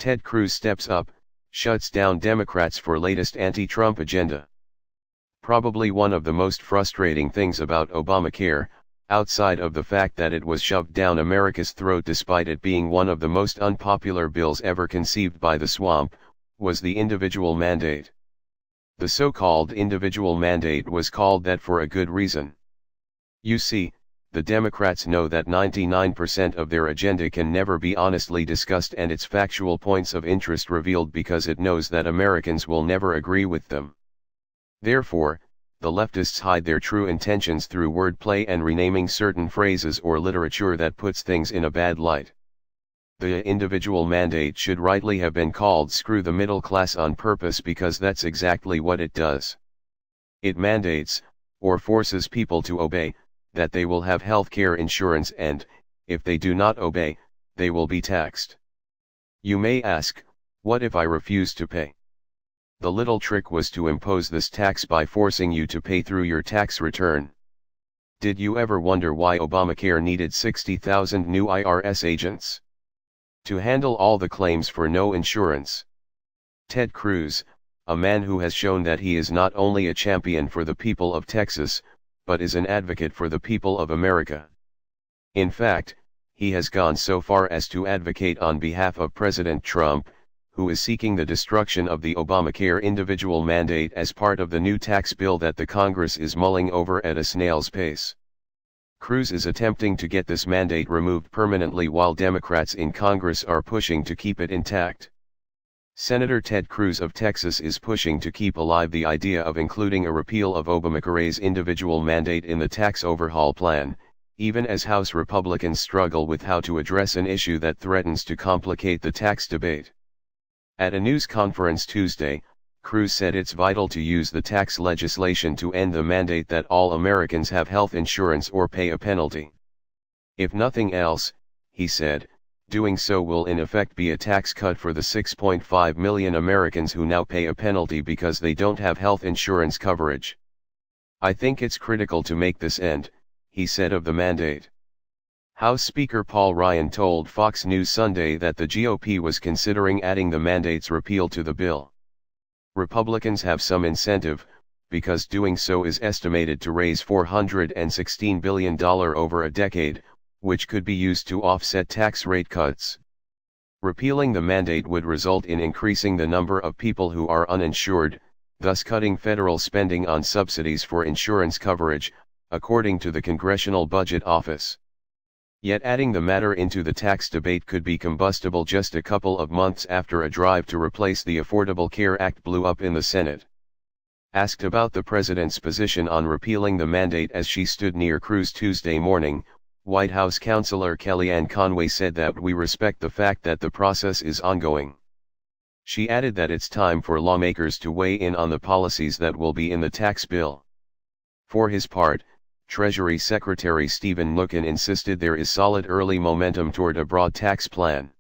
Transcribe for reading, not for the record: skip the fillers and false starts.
Ted Cruz steps up, shuts down Democrats for latest anti-Trump agenda. Probably one of the most frustrating things about Obamacare, outside of the fact that it was shoved down America's throat despite it being one of the most unpopular bills ever conceived by the swamp, was the individual mandate. The so-called individual mandate was called that for a good reason. You see, the Democrats know that 99% of their agenda can never be honestly discussed and its factual points of interest revealed because it knows that Americans will never agree with them. Therefore, the leftists hide their true intentions through wordplay and renaming certain phrases or literature that puts things in a bad light. The individual mandate should rightly have been called "Screw the Middle Class" on purpose because that's exactly what it does. It mandates, or forces people to obey, that they will have health care insurance and, if they do not obey, they will be taxed. You may ask, what if I refuse to pay? The little trick was to impose this tax by forcing you to pay through your tax return. Did you ever wonder why Obamacare needed 60,000 new IRS agents? To handle all the claims for no insurance. Ted Cruz, a man who has shown that he is not only a champion for the people of Texas, but is an advocate for the people of America. In fact, he has gone so far as to advocate on behalf of President Trump, who is seeking the destruction of the Obamacare individual mandate as part of the new tax bill that the Congress is mulling over at a snail's pace. Cruz is attempting to get this mandate removed permanently while Democrats in Congress are pushing to keep it intact. Senator Ted Cruz of Texas is pushing to keep alive the idea of including a repeal of Obamacare's individual mandate in the tax overhaul plan, even as House Republicans struggle with how to address an issue that threatens to complicate the tax debate. At a news conference Tuesday, Cruz said it's vital to use the tax legislation to end the mandate that all Americans have health insurance or pay a penalty. If nothing else, he said, doing so will in effect be a tax cut for the 6.5 million Americans who now pay a penalty because they don't have health insurance coverage. I think it's critical to make this end, he said of the mandate. House Speaker Paul Ryan told Fox News Sunday that the GOP was considering adding the mandate's repeal to the bill. Republicans have some incentive, because doing so is estimated to raise $416 billion over a decade, which could be used to offset tax rate cuts. Repealing the mandate would result in increasing the number of people who are uninsured, thus cutting federal spending on subsidies for insurance coverage, according to the Congressional Budget Office. Yet adding the matter into the tax debate could be combustible just a couple of months after a drive to replace the Affordable Care Act blew up in the Senate. Asked about the president's position on repealing the mandate as she stood near Cruz Tuesday morning, White House Counselor Kellyanne Conway said that we respect the fact that the process is ongoing. She added that it's time for lawmakers to weigh in on the policies that will be in the tax bill. For his part, Treasury Secretary Stephen Mnuchin insisted there is solid early momentum toward a broad tax plan.